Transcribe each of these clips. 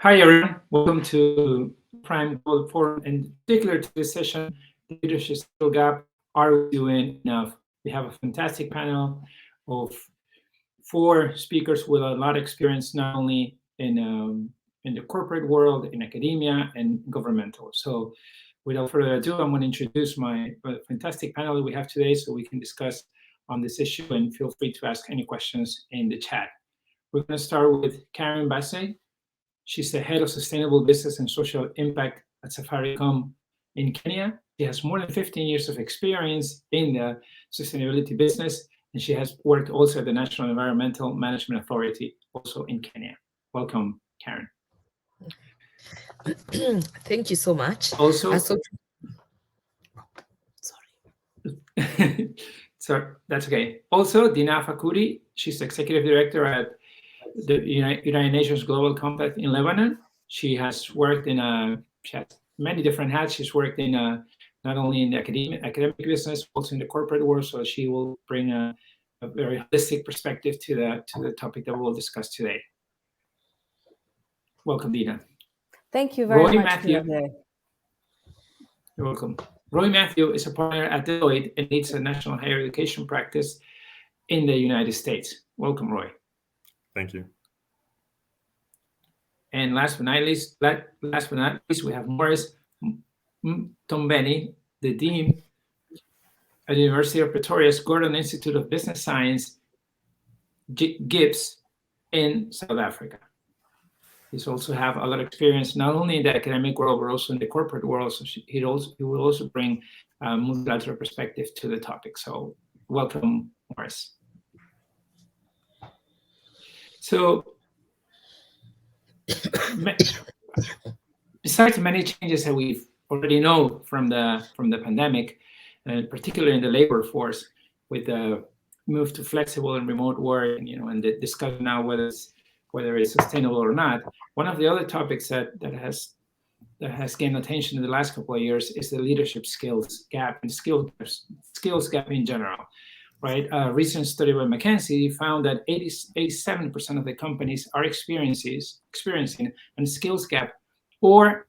Hi, everyone. Welcome to Prime Gold Forum, and in particular to this session, the Leadership Skill Gap. Are we doing enough? We have a fantastic panel of 4 speakers with a lot of experience, not only in the corporate world, in academia, and governmental. So, without further ado, I'm going to introduce my fantastic panel that we have today, so we can discuss on this issue. And feel free to ask any questions in the chat. We're going to start with Karen Bassey. She's the head of sustainable business and social impact at Safaricom in Kenya. She has more than 15 years of experience in the sustainability business, and she has worked also at the National Environmental Management Authority, also in Kenya. Welcome, Karen. Thank you so much. Also, sorry, that's okay. Also, Dina Fakuri, she's executive director at the United Nations Global Compact in Lebanon. She has worked she has many different hats. She's worked in not only in the academic business, also in the corporate world. So she will bring a very holistic perspective to the topic that we'll discuss today. Welcome, Dina. Thank you very much, Mathew. You're welcome. Roy Mathew is a partner at Deloitte and leads a national higher education practice in the United States. Welcome, Roy. Thank you. And last but not least, we have Morris Tombeni, the Dean at the University of Pretoria's Gordon Institute of Business Science, GIBS, in South Africa. He's also have a lot of experience, not only in the academic world, but also in the corporate world. So he will also bring a multilateral perspective to the topic. So welcome, Morris. So, besides many changes that we already know from the pandemic, particularly in the labor force, with the move to flexible and remote work, and the discussion now whether it's sustainable or not, one of the other topics that has gained attention in the last couple of years is the leadership skills gap and skills gap in general. Right, a recent study by McKinsey found that 87% of the companies are experiencing a skills gap, or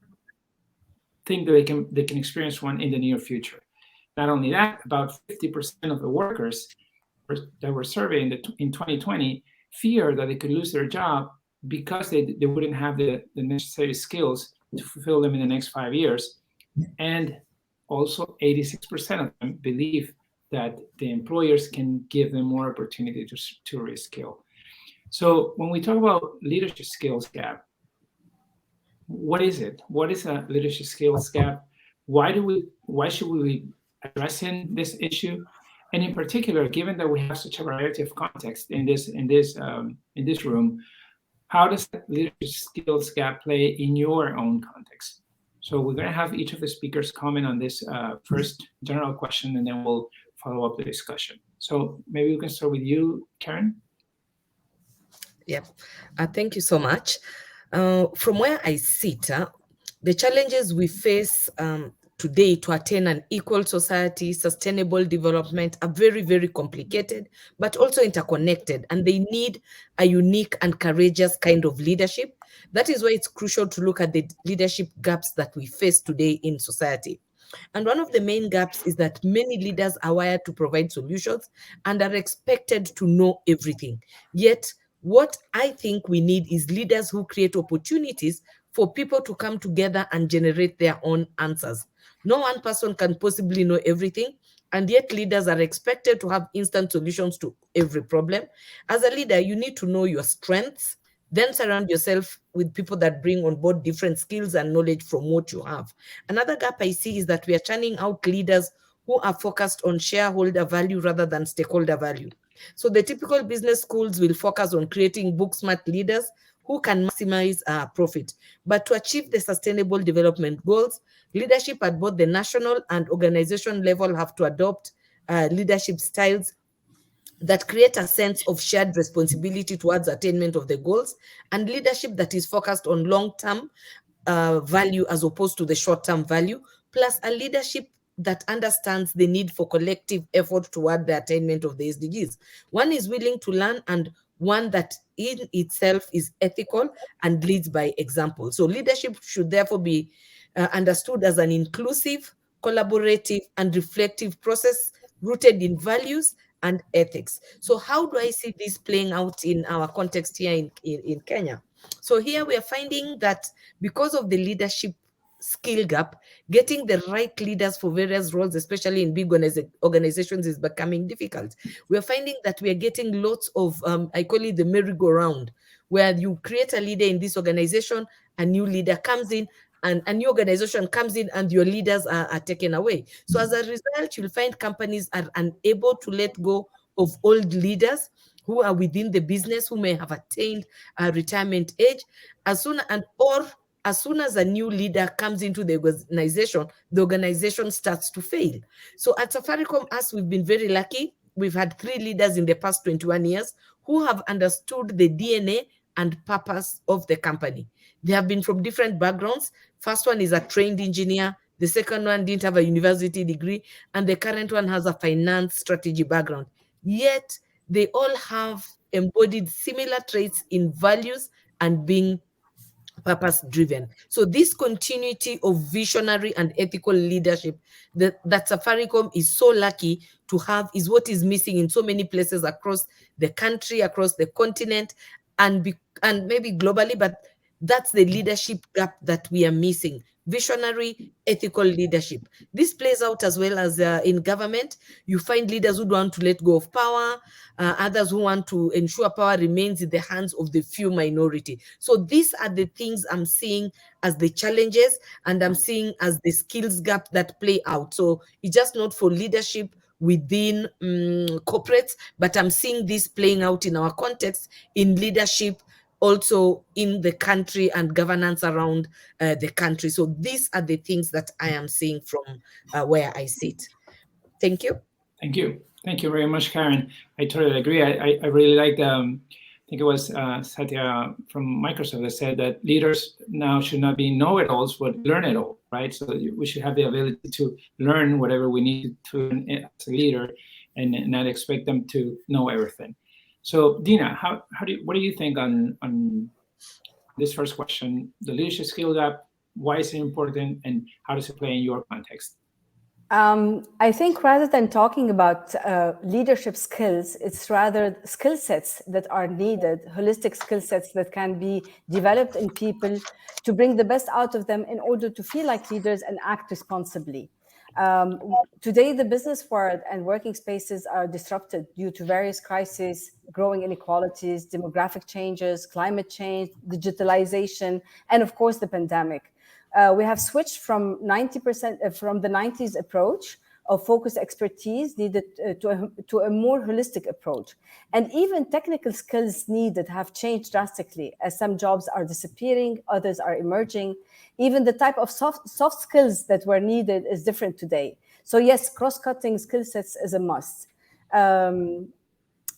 think that they can experience one in the near future. Not only that, about 50% of the workers that were surveyed in 2020 fear that they could lose their job because they wouldn't have the necessary skills to fulfill them in the next 5 years. And also 86% of them believe that the employers can give them more opportunity to reskill. So when we talk about leadership skills gap, what is it? What is a leadership skills gap? Why should we be addressing this issue? And in particular, given that we have such a variety of context in this room, how does that leadership skills gap play in your own context? So we're going to have each of the speakers comment on this first general question, and then we'll follow up the discussion. So maybe we can start with you, Karen. Yeah, thank you so much. From where I sit, the challenges we face today to attain an equal society, sustainable development are very, very complicated, but also interconnected, and they need a unique and courageous kind of leadership. That is why it's crucial to look at the leadership gaps that we face today in society. And one of the main gaps is that many leaders are wired to provide solutions and are expected to know everything. Yet, what I think we need is leaders who create opportunities for people to come together and generate their own answers. No one person can possibly know everything, and yet leaders are expected to have instant solutions to every problem. As a leader, you need to know your strengths, then surround yourself with people that bring on board different skills and knowledge from what you have. Another gap I see is that we are churning out leaders who are focused on shareholder value rather than stakeholder value. So the typical business schools will focus on creating book-smart leaders who can maximize profit. But to achieve the sustainable development goals, leadership at both the national and organization level have to adopt leadership styles that create a sense of shared responsibility towards attainment of the goals, and leadership that is focused on long-term value as opposed to the short-term value, plus a leadership that understands the need for collective effort toward the attainment of the SDGs. One is willing to learn, and one that in itself is ethical and leads by example. So leadership should therefore be understood as an inclusive, collaborative, and reflective process rooted in values and ethics. So how do I see this playing out in our context here in Kenya? So here we are finding that because of the leadership skill gap, getting the right leaders for various roles, especially in big organizations, is becoming difficult. We are finding that we are getting lots of, I call it the merry-go-round, where you create a leader in this organization, a new leader comes in, and a new organization comes in, and your leaders are taken away. So as a result, you'll find companies are unable to let go of old leaders who are within the business, who may have attained a retirement age, as soon as a new leader comes into the organization starts to fail. So at Safaricom, we've been very lucky. We've had 3 leaders in the past 21 years who have understood the DNA and purpose of the company. They have been from different backgrounds. First one is a trained engineer. The second one didn't have a university degree. And the current one has a finance strategy background. Yet they all have embodied similar traits in values and being purpose driven. So this continuity of visionary and ethical leadership that Safaricom is so lucky to have is what is missing in so many places across the country, across the continent, and maybe globally, but that's the leadership gap that we are missing. Visionary, ethical leadership. This plays out as well as in government. You find leaders who don't want to let go of power, others who want to ensure power remains in the hands of the few minority. So these are the things I'm seeing as the challenges, and I'm seeing as the skills gap that play out. So it's just not for leadership within corporates, but I'm seeing this playing out in our context in leadership, also in the country and governance around the country. So these are the things that I am seeing from where I sit. Thank you. Thank you. Thank you very much, Karen. I totally agree. I really like, I think it was Satya from Microsoft that said that leaders now should not be know-it-alls, but learn-it-all, right? So we should have the ability to learn whatever we need to learn as a leader and not expect them to know everything. So Dina, what do you think on this first question, the leadership skill gap, why is it important, and how does it play in your context? I think rather than talking about leadership skills, it's rather skill sets that are needed, holistic skill sets that can be developed in people to bring the best out of them in order to feel like leaders and act responsibly. Today, the business world and working spaces are disrupted due to various crises, growing inequalities, demographic changes, climate change, digitalization, and of course, the pandemic. We have switched from 90% from the 90s approach of focused expertise needed to a more holistic approach. And even technical skills needed have changed drastically as some jobs are disappearing, others are emerging. Even the type of soft skills that were needed is different today. So yes, cross-cutting skill sets is a must.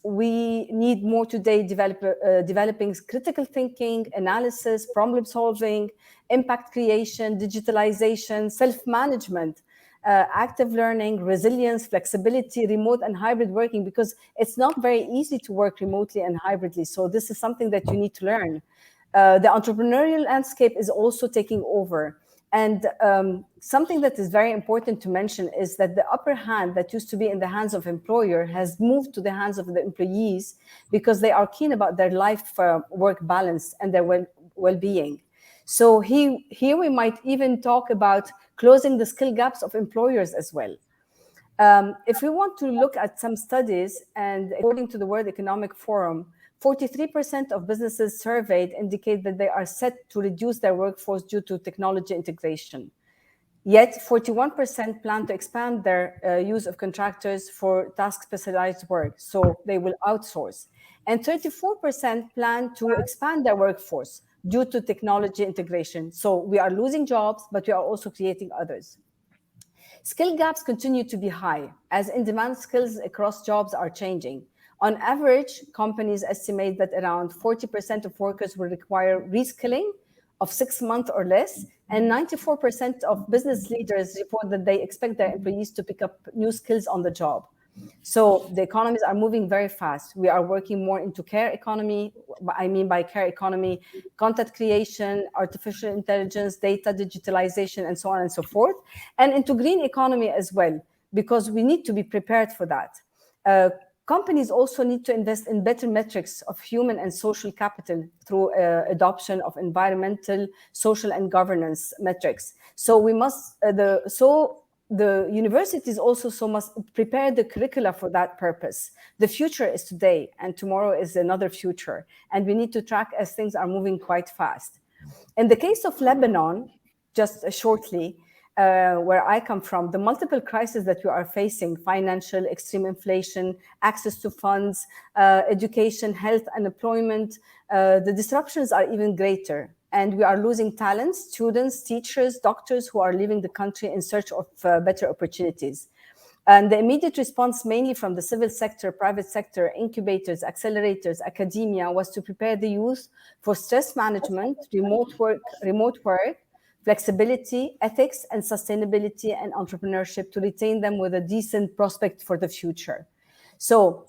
We need more today developing critical thinking, analysis, problem solving, impact creation, digitalization, self-management, active learning, resilience, flexibility, remote and hybrid working, because it's not very easy to work remotely and hybridly. So this is something that you need to learn. The entrepreneurial landscape is also taking over. And something that is very important to mention is that the upper hand that used to be in the hands of employer has moved to the hands of the employees because they are keen about their life-work balance and their well-being. So here we might even talk about closing the skill gaps of employers as well. If we want to look at some studies, and according to the World Economic Forum, 43% of businesses surveyed indicate that they are set to reduce their workforce due to technology integration. Yet 41% plan to expand their use of contractors for task-specialized work, so they will outsource. And 34% plan to expand their workforce due to technology integration. So we are losing jobs, but we are also creating others. Skill gaps continue to be high as in-demand skills across jobs are changing. On average, companies estimate that around 40% of workers will require reskilling of 6 months or less, and 94% of business leaders report that they expect their employees to pick up new skills on the job. So the economies are moving very fast. We are working more into care economy. I mean by care economy, content creation, artificial intelligence, data digitalization, and so on and so forth, and into green economy as well, because we need to be prepared for that. Companies also need to invest in better metrics of human and social capital through adoption of environmental, social, and governance metrics. So we must the universities also must prepare the curricula for that purpose. The future is today, and tomorrow is another future, and we need to track as things are moving quite fast. In the case of Lebanon, just shortly, where I come from, the multiple crises that we are facing, financial, extreme inflation, access to funds, education, health, unemployment, the disruptions are even greater. And we are losing talents, students, teachers, doctors who are leaving the country in search of better opportunities. And the immediate response, mainly from the civil sector, private sector, incubators, accelerators, academia, was to prepare the youth for stress management, remote work, flexibility, ethics, and sustainability and entrepreneurship to retain them with a decent prospect for the future. So,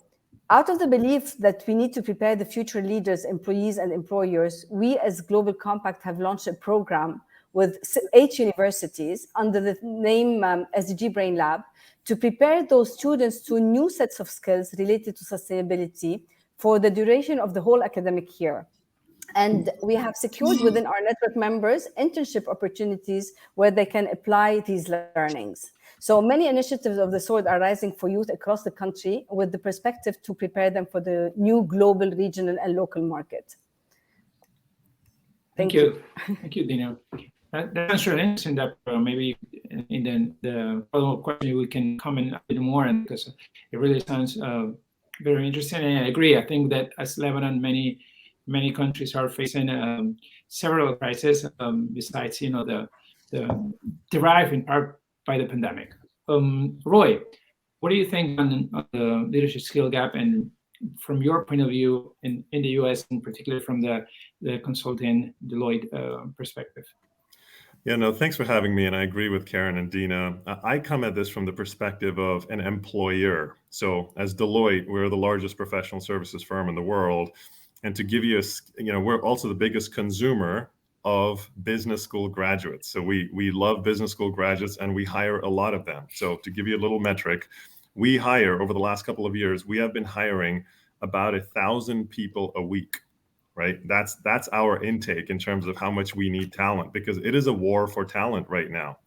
out of the belief that we need to prepare the future leaders, employees, and employers, we as Global Compact have launched a program with 8 universities under the name SDG Brain Lab to prepare those students to new sets of skills related to sustainability for the duration of the whole academic year. And we have secured within our network members internship opportunities where they can apply these learnings. So many initiatives of the sort are rising for youth across the country with the perspective to prepare them for the new global, regional, and local market. Thank you. Thank you, Dina. That's really interesting that maybe in the follow-up question we can comment a bit more, and because it really sounds very interesting. And I agree. I think that as Lebanon, many countries are facing several crises besides, the derived in part by the pandemic. Roy, what do you think on the leadership skill gap, and from your point of view in the US, in particular from the consulting Deloitte perspective? Yeah, no, thanks for having me. And I agree with Karen and Dina. I come at this from the perspective of an employer. So as Deloitte, we're the largest professional services firm in the world. And to give you we're also the biggest consumer of business school graduates. So we love business school graduates and we hire a lot of them. So to give you a little metric, we hire over the last couple of years, we have been hiring about 1,000 people a week, right? That's our intake in terms of how much we need talent, because it is a war for talent right now.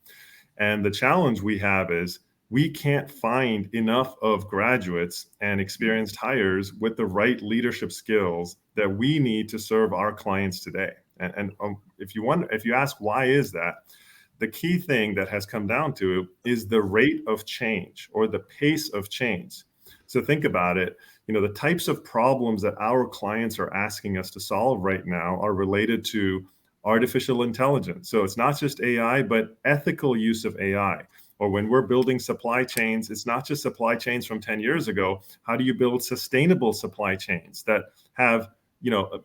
And the challenge we have is we can't find enough of graduates and experienced hires with the right leadership skills that we need to serve our clients today. And if you ask why is that, the key thing that has come down to is the rate of change or the pace of change. So think about it. The types of problems that our clients are asking us to solve right now are related to artificial intelligence. So it's not just AI, but ethical use of AI. Or when we're building supply chains, it's not just supply chains from 10 years ago. How do you build sustainable supply chains that have,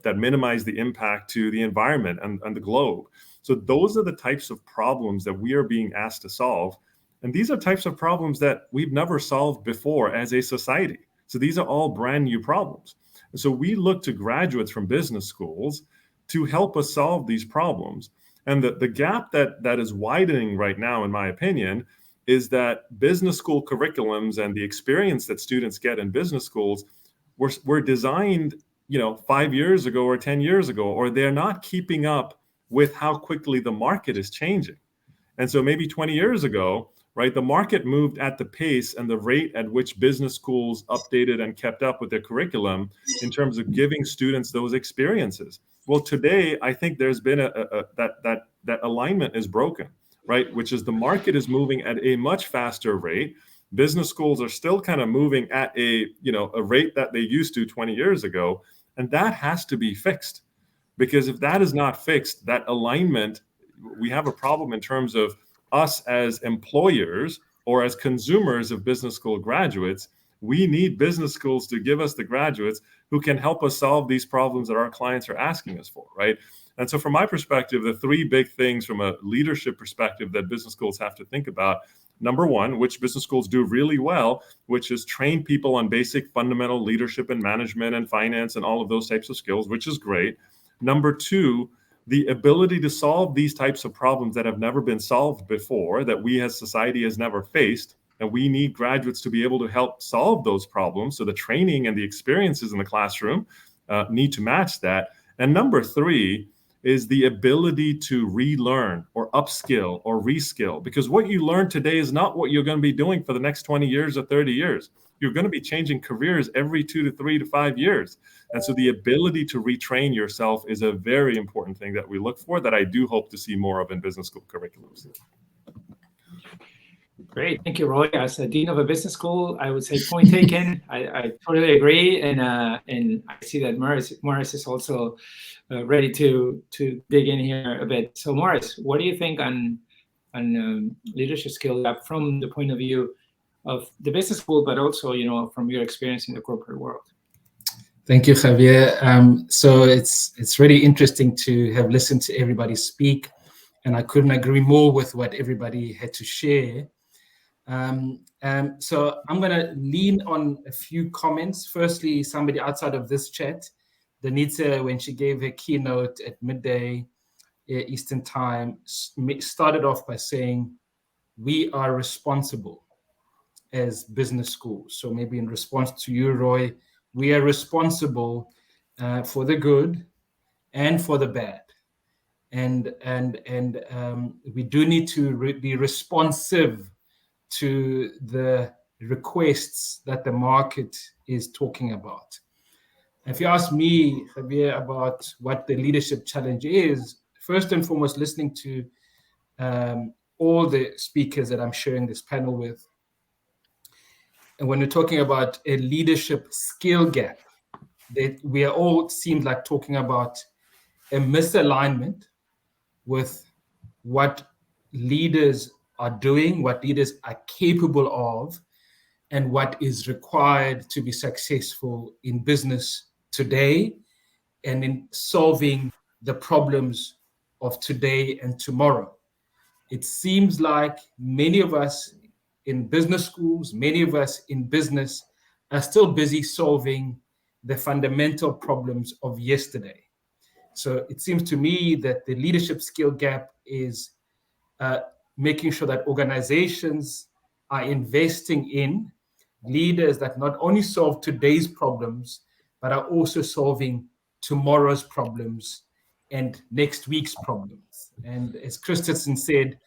that minimize the impact to the environment and the globe? So those are the types of problems that we are being asked to solve. And these are types of problems that we've never solved before as a society. So these are all brand new problems. And so we look to graduates from business schools to help us solve these problems. And the gap that is widening right now, in my opinion, is that business school curriculums and the experience that students get in business schools were designed, 5 years ago or 10 years ago, or they're not keeping up with how quickly the market is changing. And so maybe 20 years ago, right, the market moved at the pace and the rate at which business schools updated and kept up with their curriculum in terms of giving students those experiences. Well, today, I think there's been that alignment is broken, right? Which is the market is moving at a much faster rate. Business schools are still kind of moving at a rate that they used to 20 years ago. And that has to be fixed, because if that is not fixed, that alignment, we have a problem in terms of us as employers or as consumers of business school graduates. We need business schools to give us the graduates who can help us solve these problems that our clients are asking us for, right? And so from my perspective, the 3 big things from a leadership perspective that business schools have to think about Number one, which business schools do really well, which is train people on basic fundamental leadership and management and finance and all of those types of skills, which is great. Number two, the ability to solve these types of problems that have never been solved before, that we as society has never faced. And we need graduates to be able to help solve those problems. So the training and the experiences in the classroom need to match that. And number three is the ability to relearn or upskill or reskill, because what you learn today is not what you're going to be doing for the next 20 years or 30 years. You're going to be changing careers every 2 to 3 to 5 years. And so the ability to retrain yourself is a very important thing that we look for, that I do hope to see more of in business school curriculums. Great, thank you, Roy. As a dean of a business school, I would say point taken. I totally agree, and I see that Morris is also ready to dig in here a bit. So, Morris, what do you think on leadership skill gap from the point of view of the business school, but also, you know, from your experience in the corporate world? Thank you, Javier. So it's really interesting to have listened to everybody speak, and I couldn't agree more with what everybody had to share. So I'm going to lean on a few comments. Firstly, somebody outside of this chat, Danita, when she gave her keynote at midday Eastern time, started off by saying, we are responsible as business schools. So maybe in response to you, Roy, we are responsible for the good and for the bad. And we do need to be responsive to the requests that the market is talking about. If you ask me, Javier, about what the leadership challenge is, first and foremost, listening to all the speakers that I'm sharing this panel with, and when we're talking about a leadership skill gap, that we are all seems like talking about a misalignment with what leaders are doing, what leaders are capable of, and what is required to be successful in business today and in solving the problems of today and tomorrow. It seems like many of us in business schools, many of us in business are still busy solving the fundamental problems of yesterday. So it seems to me that the leadership skill gap is making sure that organizations are investing in leaders that not only solve today's problems, but are also solving tomorrow's problems and next week's problems. And as Christensen said,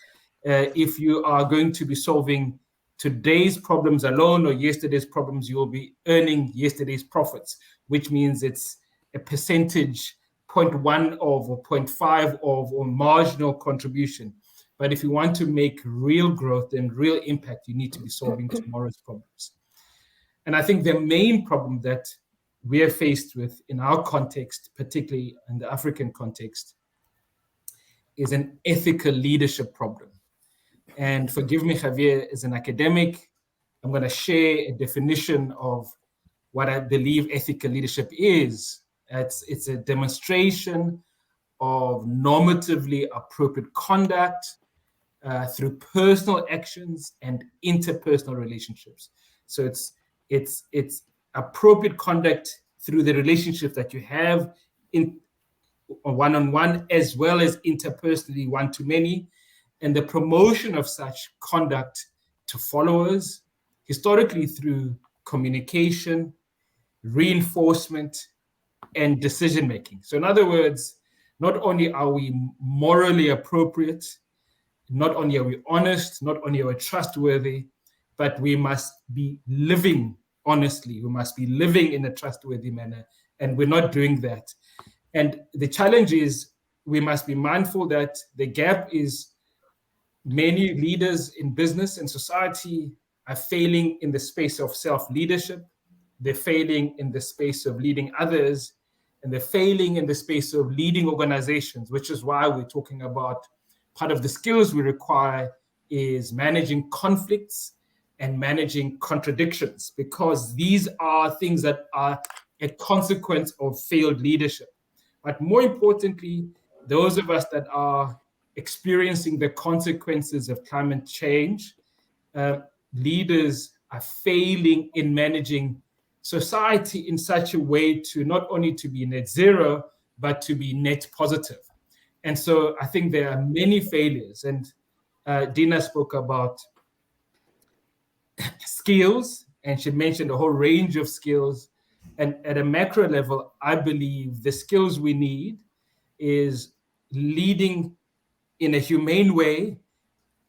if you are going to be solving today's problems alone or yesterday's problems, you will be earning yesterday's profits, which means it's a percentage, 0.1 of or 0.5 of or marginal contribution. But if you want to make real growth and real impact, you need to be solving tomorrow's problems. And I think the main problem that we are faced with in our context, particularly in the African context, is an ethical leadership problem. And forgive me, Javier, as an academic, I'm going to share a definition of what I believe ethical leadership is. It's a demonstration of normatively appropriate conduct through personal actions and interpersonal relationships. So it's appropriate conduct through the relationship that you have in one-on-one as well as interpersonally one-to-many, and the promotion of such conduct to followers, historically through communication, reinforcement, and decision-making. So in other words, not only are we morally appropriate, not only are we honest, not only are we trustworthy, but we must be living honestly. We must be living in a trustworthy manner, and we're not doing that. And the challenge is we must be mindful that the gap is many leaders in business and society are failing in the space of self-leadership. They're failing in the space of leading others, and they're failing in the space of leading organizations, which is why we're talking about part of the skills we require is managing conflicts and managing contradictions, because these are things that are a consequence of failed leadership. But more importantly, those of us that are experiencing the consequences of climate change leaders are failing in managing society in such a way to not only to be net zero, but to be net positive. And so I think there are many failures. And Dina spoke about skills, and she mentioned a whole range of skills. And at a macro level, I believe the skills we need is leading in a humane way,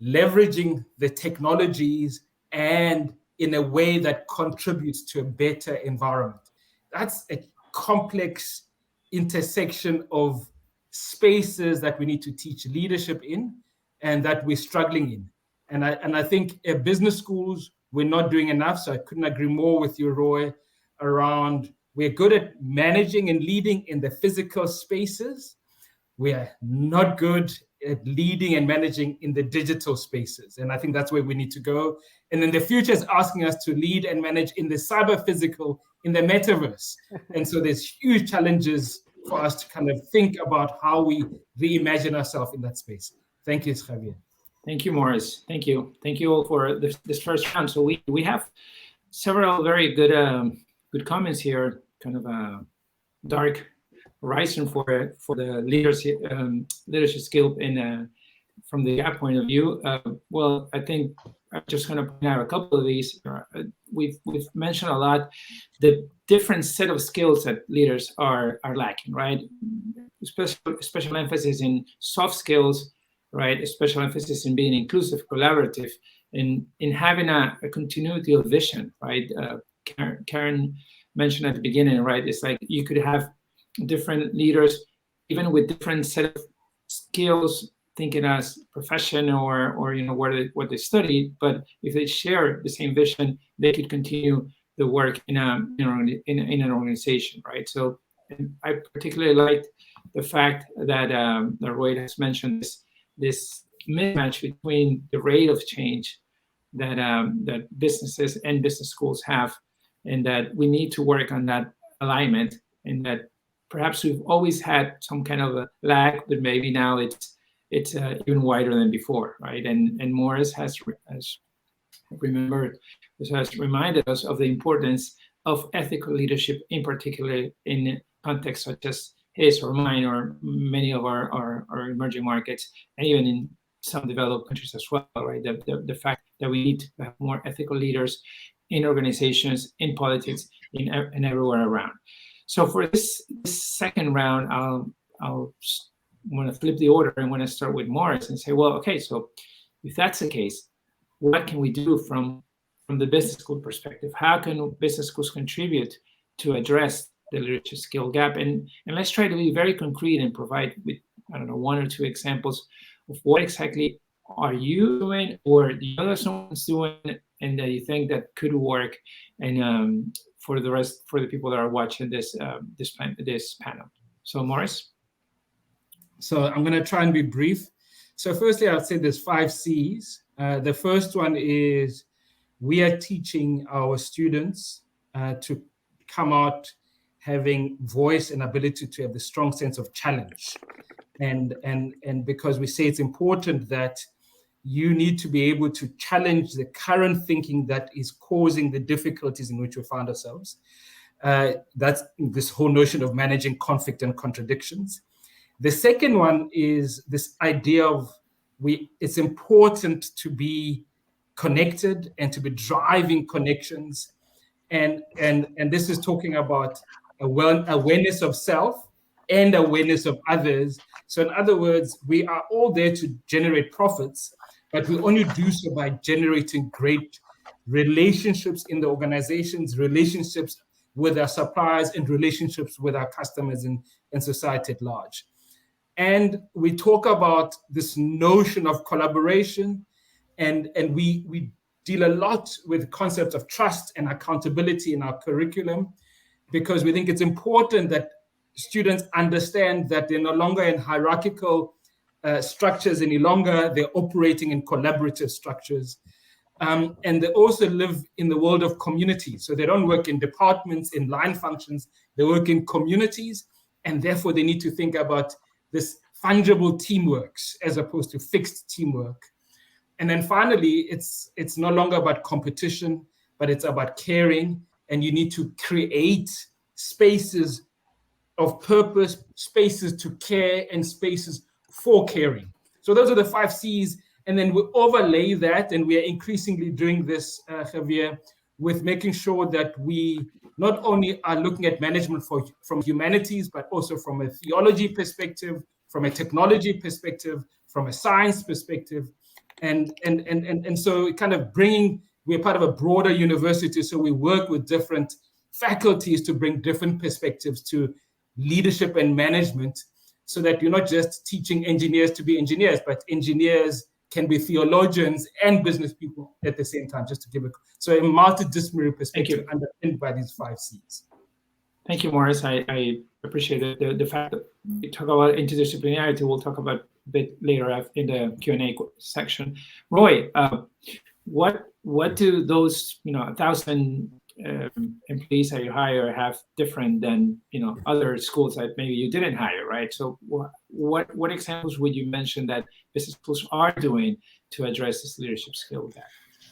leveraging the technologies, and in a way that contributes to a better environment. That's a complex intersection of spaces that we need to teach leadership in and that we're struggling in. And I think at business schools, we're not doing enough. So I couldn't agree more with you, Roy, around we're good at managing and leading in the physical spaces. We are not good at leading and managing in the digital spaces. And I think that's where we need to go. And then the future is asking us to lead and manage in the cyber physical, in the metaverse. And so there's huge challenges for us to kind of think about how we reimagine ourselves in that space. Thank you, Javier. Thank you, Morris. Thank you. Thank you all for this first round. So we have several very good good comments here, kind of a dark horizon for the leadership skill in from the gap point of view. Well, I think I'm just going to point out a couple of these. We've mentioned a lot the different set of skills that leaders are lacking, right? Special emphasis in soft skills, right? A special emphasis in being inclusive, collaborative, in having a continuity of vision, right? Karen mentioned at the beginning, right? It's like you could have different leaders, even with different set of skills, thinking as profession or you know what they studied, but if they share the same vision, they could continue the work in an organization, right? So I particularly liked the fact that Roy has mentioned this mismatch between the rate of change that that businesses and business schools have, and that we need to work on that alignment, and that perhaps we've always had some kind of a lag, but maybe now it's even wider than before, right? And Morris has reminded us of the importance of ethical leadership, in particular in contexts such as his or mine or many of our emerging markets, and even in some developed countries as well, right? The fact that we need to have more ethical leaders in organizations, in politics, and everywhere around. So for this second round, I'll want to flip the order and want to start with Morris and say, well, okay, so if that's the case, what can we do from the business school perspective? How can business schools contribute to address the leadership skill gap? And let's try to be very concrete and provide with, I don't know, one or two examples of what exactly are you doing or the other someone's doing and that you think that could work, and for the people that are watching this panel. So Morris. So I'm going to try and be brief. So firstly, I'd say there's 5 C's. The first one is we are teaching our students to come out having voice and ability to have the strong sense of challenge. And because we say it's important that you need to be able to challenge the current thinking that is causing the difficulties in which we find ourselves. That's this whole notion of managing conflict and contradictions. The second one is this idea of it's important to be connected and to be driving connections. And this is talking about awareness of self and awareness of others. So in other words, we are all there to generate profits, but we only do so by generating great relationships in the organizations, relationships with our suppliers, and relationships with our customers and society at large. And we talk about this notion of collaboration, and we deal a lot with concepts of trust and accountability in our curriculum, because we think it's important that students understand that they're no longer in hierarchical structures any longer, they're operating in collaborative structures. And they also live in the world of community. So they don't work in departments, in line functions, they work in communities, and therefore they need to think about this fungible teamworks as opposed to fixed teamwork. And then finally, it's no longer about competition, but it's about caring. And you need to create spaces of purpose, spaces to care, and spaces for caring. So those are the 5 C's. And then we overlay that, and we are increasingly doing this, Javier, with making sure that we not only are looking at management from humanities, but also from a theology perspective, from a technology perspective, from a science perspective. And so kind of we're part of a broader university, so we work with different faculties to bring different perspectives to leadership and management, so that you're not just teaching engineers to be engineers, but engineers can be theologians and business people at the same time, just to give so a multidisciplinary perspective underpinned by these 5 C's. Thank you, Morris. I appreciate the fact that we talk about interdisciplinarity. We'll talk about a bit later in the Q&A section. Roy, what do those 1,000 employees that you hire have different than other schools that maybe you didn't hire, right? So what examples would you mention that business schools are doing to address this leadership skill gap?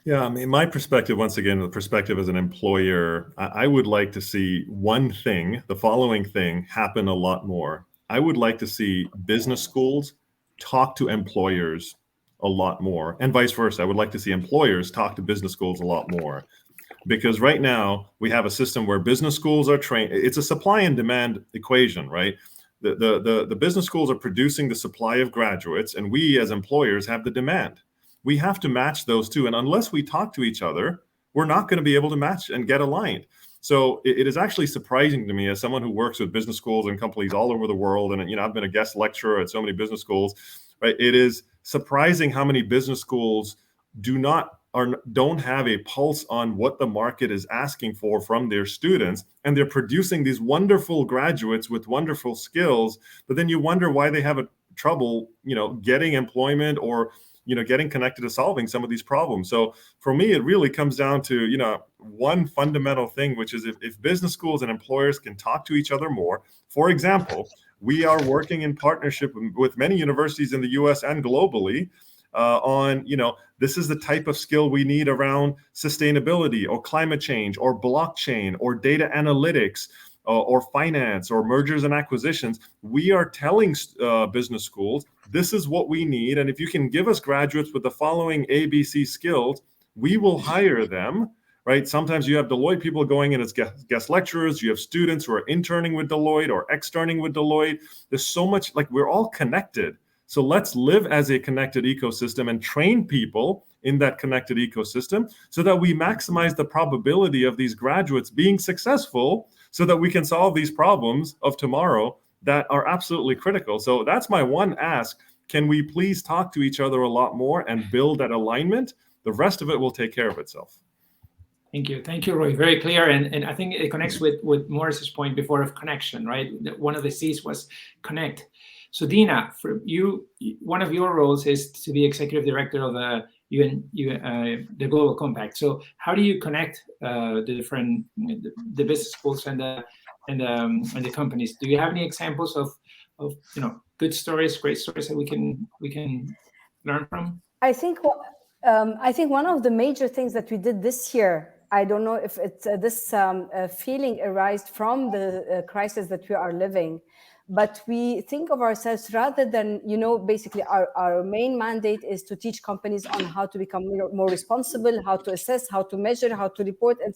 Yeah, I mean, my perspective, once again, the perspective as an employer, I would like to see the following thing happen a lot more. I would like to see business schools talk to employers a lot more, and vice versa. I would like to see employers talk to business schools a lot more. Because right now we have a system where business schools are trained. It's a supply and demand equation, right? The business schools are producing the supply of graduates, and we as employers have the demand. We have to match those two. And unless we talk to each other, we're not going to be able to match and get aligned. So it is actually surprising to me, as someone who works with business schools and companies all over the world, and I've been a guest lecturer at so many business schools, right? It is surprising how many business schools don't have a pulse on what the market is asking for from their students, and they're producing these wonderful graduates with wonderful skills, but then you wonder why they have trouble getting employment or getting connected to solving some of these problems. So for me, it really comes down to one fundamental thing, which is if business schools and employers can talk to each other more. For example, we are working in partnership with many universities in the US and globally on, this is the type of skill we need around sustainability or climate change or blockchain or data analytics or finance or mergers and acquisitions. We are telling business schools, this is what we need. And if you can give us graduates with the following ABC skills, we will hire them, right? Sometimes you have Deloitte people going in as guest lecturers. You have students who are interning with Deloitte or externing with Deloitte. There's so much, we're all connected. So let's live as a connected ecosystem and train people in that connected ecosystem so that we maximize the probability of these graduates being successful so that we can solve these problems of tomorrow that are absolutely critical. So that's my one ask. Can we please talk to each other a lot more and build that alignment? The rest of it will take care of itself. Thank you, Roy. Very clear, and I think it connects with Morris's point before of connection, right? One of the C's was connect. So Dina, for you, one of your roles is to be executive director of the Global Compact. So how do you connect the business schools and the companies? Do you have any examples of good stories, great stories that we can learn from? I think one of the major things that we did this year, I don't know if it's this feeling arised from the crisis that we are living, but we think of ourselves rather than, basically our main mandate is to teach companies on how to become more responsible, how to assess, how to measure, how to report, and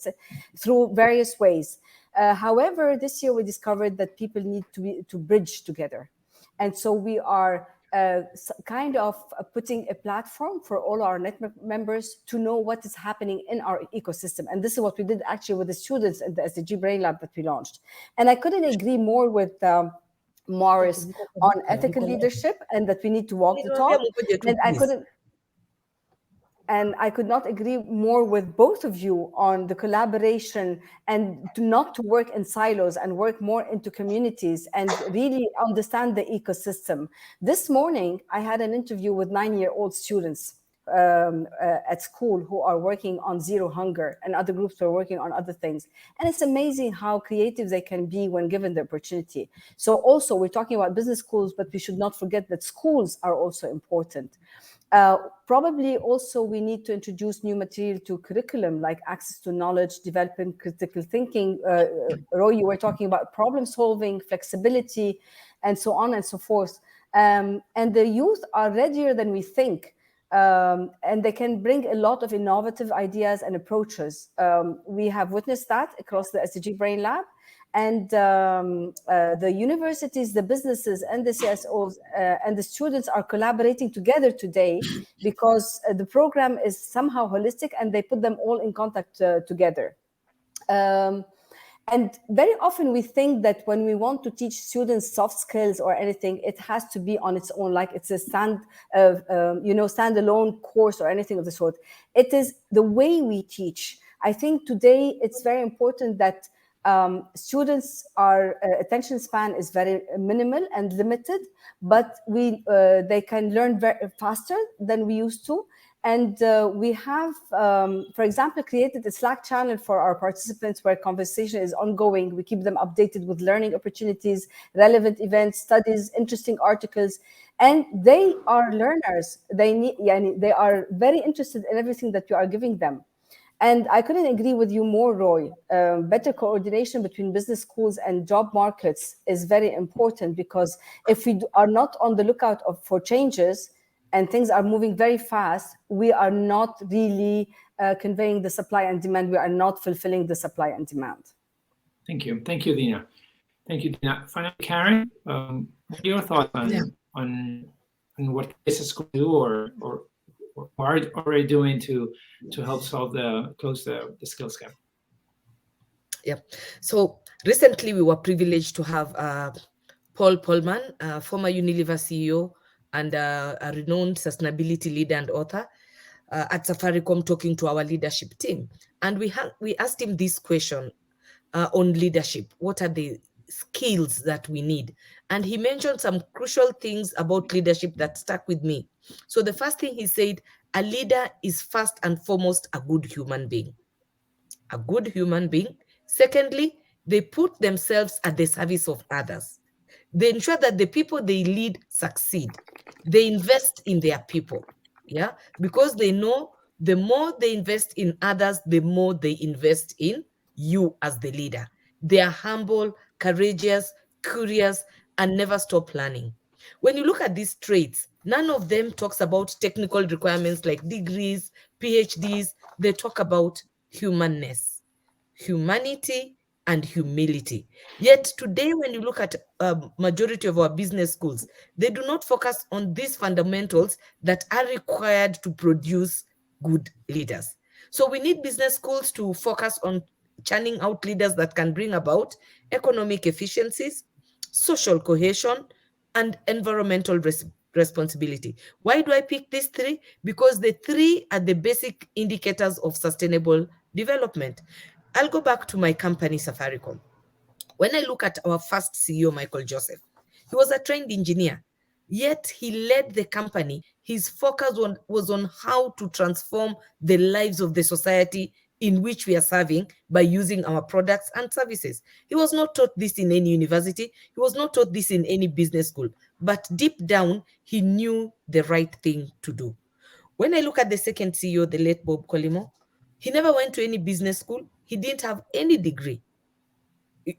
through various ways. However, this year we discovered that people need to bridge together. And so we are kind of putting a platform for all our network members to know what is happening in our ecosystem. And this is what we did actually with the students in the SDG Brain Lab that we launched. And I couldn't agree more with Morris on ethical leadership and that we need to walk the talk. And I could not agree more with both of you on the collaboration and not to work in silos and work more into communities and really understand the ecosystem. This morning, I had an interview with 9-year-old students at school who are working on zero hunger, and other groups who are working on other things. And it's amazing how creative they can be when given the opportunity. So also, we're talking about business schools, but we should not forget that schools are also important. Probably also we need to introduce new material to curriculum, like access to knowledge, developing critical thinking. Roy, you were talking about problem solving, flexibility, and so on and so forth. And the youth are readier than we think. And they can bring a lot of innovative ideas and approaches. We have witnessed that across the SDG Brain Lab. And the universities, the businesses, and the CSOs and the students are collaborating together today because the program is somehow holistic and they put them all in contact together. And very often we think that when we want to teach students soft skills or anything, it has to be on its own, like it's a standalone course or anything of the sort. It is the way we teach. I think today it's very important that students' attention span is very minimal and limited, but they can learn very faster than we used to. And we have, for example, created a Slack channel for our participants where conversation is ongoing. We keep them updated with learning opportunities, relevant events, studies, interesting articles, and they are learners. They are very interested in everything that you are giving them. And I couldn't agree with you more, Roy. Better coordination between business schools and job markets is very important, because if we are not on the lookout for changes and things are moving very fast, we are not really conveying the supply and demand. We are not fulfilling the supply and demand. Thank you. Thank you, Dina. Thank you, Dina. Finally, Karen, what are your thoughts on what business could do or are already doing to help close the skills gap? Yeah. So recently we were privileged to have Paul Polman, former Unilever CEO and a renowned sustainability leader and author at Safaricom, talking to our leadership team. And we asked him this question on leadership. What are the skills that we need? And he mentioned some crucial things about leadership that stuck with me. So the first thing he said, a leader is first and foremost a good human being. A good human being. Secondly, they put themselves at the service of others. They ensure that the people they lead succeed. They invest in their people, yeah, because they know the more they invest in others, the more they invest in you as the leader. They are humble, courageous, curious, and never stop learning. When you look at these traits, none of them talks about technical requirements like degrees, PhDs. They talk about humanness, humanity, and humility. Yet today, when you look at a majority of our business schools, they do not focus on these fundamentals that are required to produce good leaders. So we need business schools to focus on churning out leaders that can bring about economic efficiencies, social cohesion, and environmental responsibility. Why do I pick these three? Because the three are the basic indicators of sustainable development. I'll go back to my company, Safaricom. When I look at our first CEO, Michael Joseph, he was a trained engineer, yet he led the company. His focus was on how to transform the lives of the society in which we are serving by using our products and services. He was not taught this in any university. He was not taught this in any business school, but deep down, he knew the right thing to do. When I look at the second CEO, the late Bob Colimo, he never went to any business school. He didn't have any degree,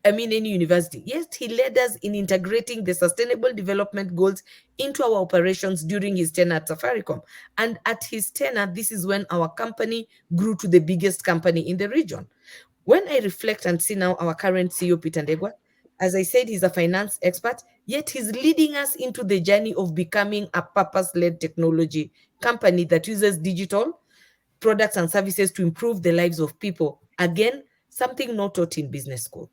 any university. Yet he led us in integrating the sustainable development goals into our operations during his tenure at Safaricom. And at his tenure, this is when our company grew to the biggest company in the region. When I reflect and see now our current CEO, Peter Ndegwa, as I said, he's a finance expert, yet he's leading us into the journey of becoming a purpose-led technology company that uses digital products and services to improve the lives of people. Again, something not taught in business school.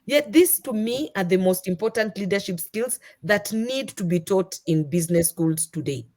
Yet these, to me, are the most important leadership skills that need to be taught in business schools today.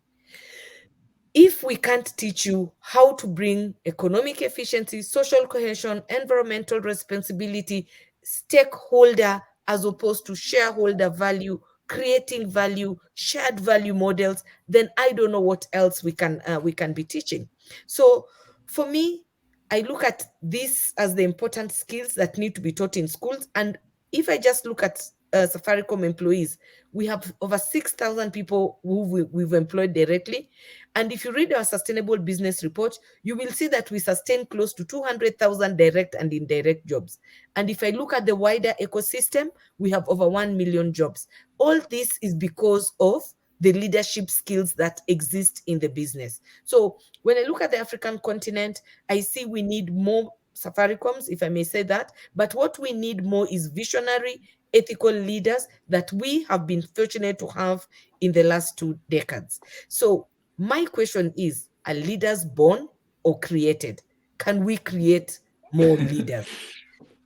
If we can't teach you how to bring economic efficiency, social cohesion, environmental responsibility, stakeholder as opposed to shareholder value creating value, shared value models, then I don't know what else we can be teaching. So for me, I look at this as the important skills that need to be taught in schools. And if I just look at Safaricom employees, we have over 6,000 people who we've employed directly. And if you read our sustainable business report, you will see that we sustain close to 200,000 direct and indirect jobs. And if I look at the wider ecosystem, we have over 1 million jobs. All this is because of the leadership skills that exist in the business. So when I look at the African continent, I see we need more Safaricoms, if I may say that. But what we need more is visionary, ethical leaders that we have been fortunate to have in the last 2 decades. So my question is, are leaders born or created? Can we create more leaders?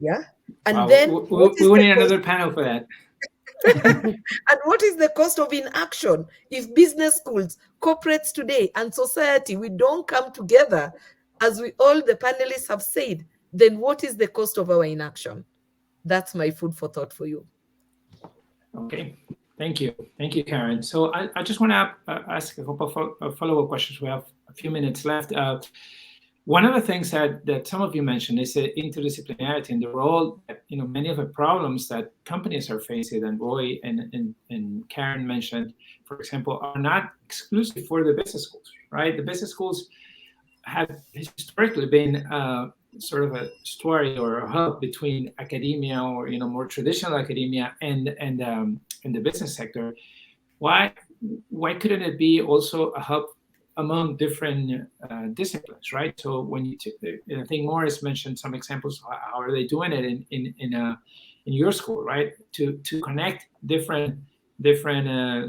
Yeah. And wow, then we need another panel for that. And what is the cost of inaction? If business schools, corporates today, and society, we don't come together, as the panelists have said, then what is the cost of our inaction? That's my food for thought for you. Okay, thank you, Karen. So I just want to ask a couple of follow-up questions. We have a few minutes left. One of the things that some of you mentioned is interdisciplinarity and the role that, many of the problems that companies are facing, and Roy and Karen mentioned, for example, are not exclusive for the business schools, right? The business schools have historically been sort of a story or a hub between academia or more traditional academia and the business sector. Why couldn't it be also a hub among different disciplines, right? So when I think Morris mentioned some examples. How are they doing it in your school, right? To connect different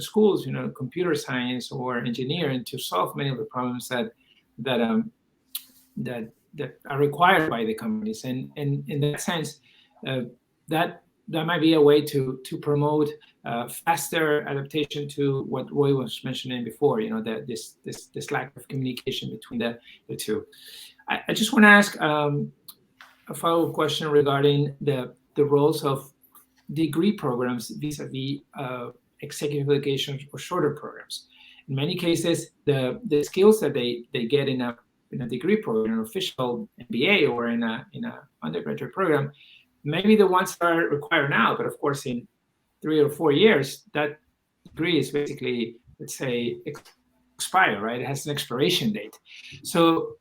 schools, computer science or engineering, to solve many of the problems that are required by the companies. And in that sense, that might be a way to promote faster adaptation to what Roy was mentioning before, this lack of communication between the two. I just want to ask a follow-up question regarding the roles of degree programs vis-a-vis executive education or shorter programs. In many cases, the skills that they get in a degree program, an official MBA, or in a undergraduate program, maybe the ones that are required now, but of course in 3 or 4 years, that degree is basically, let's say, expire, right? It has an expiration date. So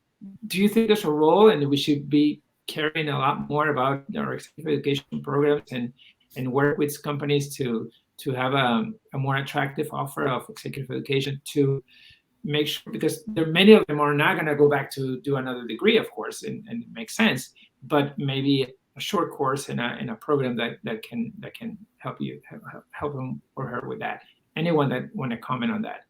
do you think there's a role and we should be caring a lot more about our executive education programs and work with companies to have a more attractive offer of executive education, to make sure, because many of them are not going to go back to do another degree, of course, and it makes sense, but maybe a short course in a program that can help him or her with that. Anyone that want to comment on that?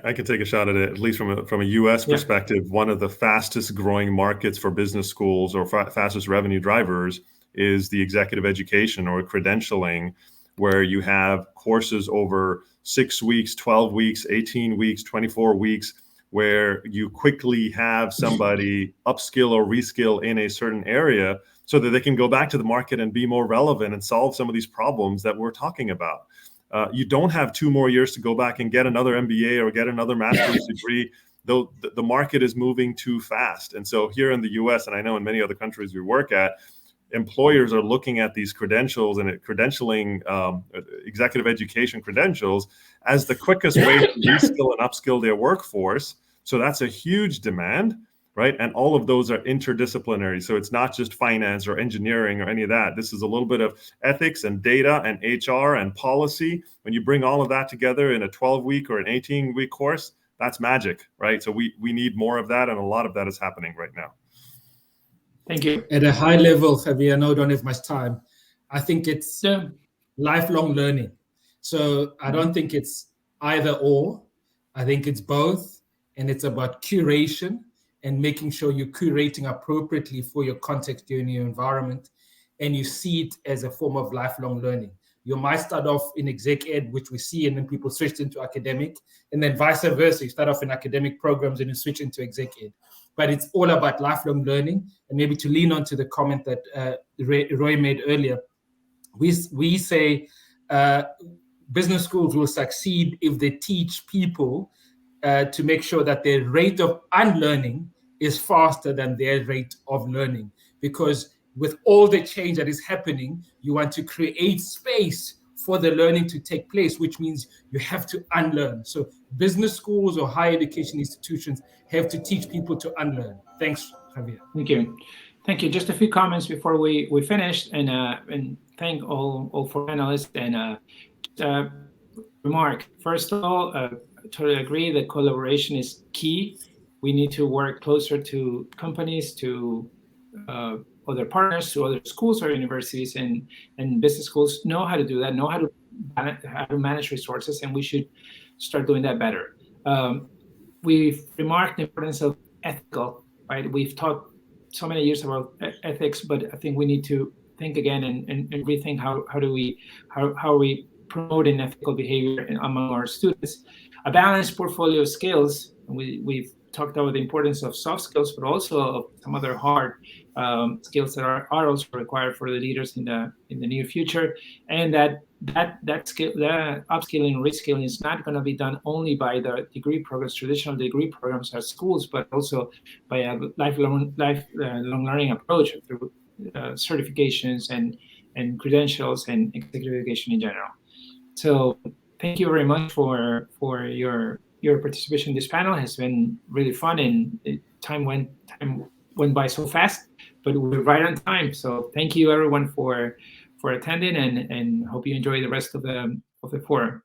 I can take a shot at it, at least from a U.S. perspective. One of the fastest growing markets for business schools, or fastest revenue drivers, is the executive education or credentialing, where you have courses over 6 weeks, 12 weeks, 18 weeks, 24 weeks, where you quickly have somebody upskill or reskill in a certain area so that they can go back to the market and be more relevant and solve some of these problems that we're talking about. You don't have 2 more years to go back and get another MBA or get another master's degree. Though the market is moving too fast. And so here in the US, and I know in many other countries we work at, employers are looking at these credentials and credentialing, executive education credentials, as the quickest way to reskill and upskill their workforce. So that's a huge demand, right? And all of those are interdisciplinary. So it's not just finance or engineering or any of that. This is a little bit of ethics and data and HR and policy. When you bring all of that together in a 12-week or an 18-week course, that's magic, right? So we need more of that, and a lot of that is happening right now. Thank you. At a high level, Javier, I know I don't have much time. I think it's lifelong learning. So I don't think it's either or. I think it's both. And it's about curation and making sure you're curating appropriately for your context, your environment, and you see it as a form of lifelong learning. You might start off in exec ed, which we see, and then people switch into academic, and then vice versa. You start off in academic programs and you switch into exec ed. But it's all about lifelong learning. And maybe to lean onto the comment that Roy made earlier, we say business schools will succeed if they teach people to make sure that their rate of unlearning is faster than their rate of learning. Because with all the change that is happening, you want to create space for the learning to take place, which means you have to unlearn. So business schools or higher education institutions have to teach people to unlearn. Thanks, Javier. Thank you. Thank you. Just a few comments before we finish, and thank all four panelists, and remark. First of all, I totally agree that collaboration is key. We need to work closer to companies, to other partners, to other schools or universities, and business schools know how to do that, know how to manage resources, and we should start doing that better. We've remarked the importance of ethical, right? We've talked so many years about ethics, but I think we need to think again and rethink how are we promoting ethical behavior among our students. A balanced portfolio of skills. We've talked about the importance of soft skills, but also of some other hard skills that are also required for the leaders in the near future. And that skill, that upskilling and reskilling is not going to be done only by the degree programs, traditional degree programs at schools, but also by a lifelong learning approach through certifications and credentials and executive education in general. So thank you very much for your participation in this panel. It has been really fun, and time went by so fast, but we're right on time. So thank you everyone for attending, and hope you enjoy the rest of the forum.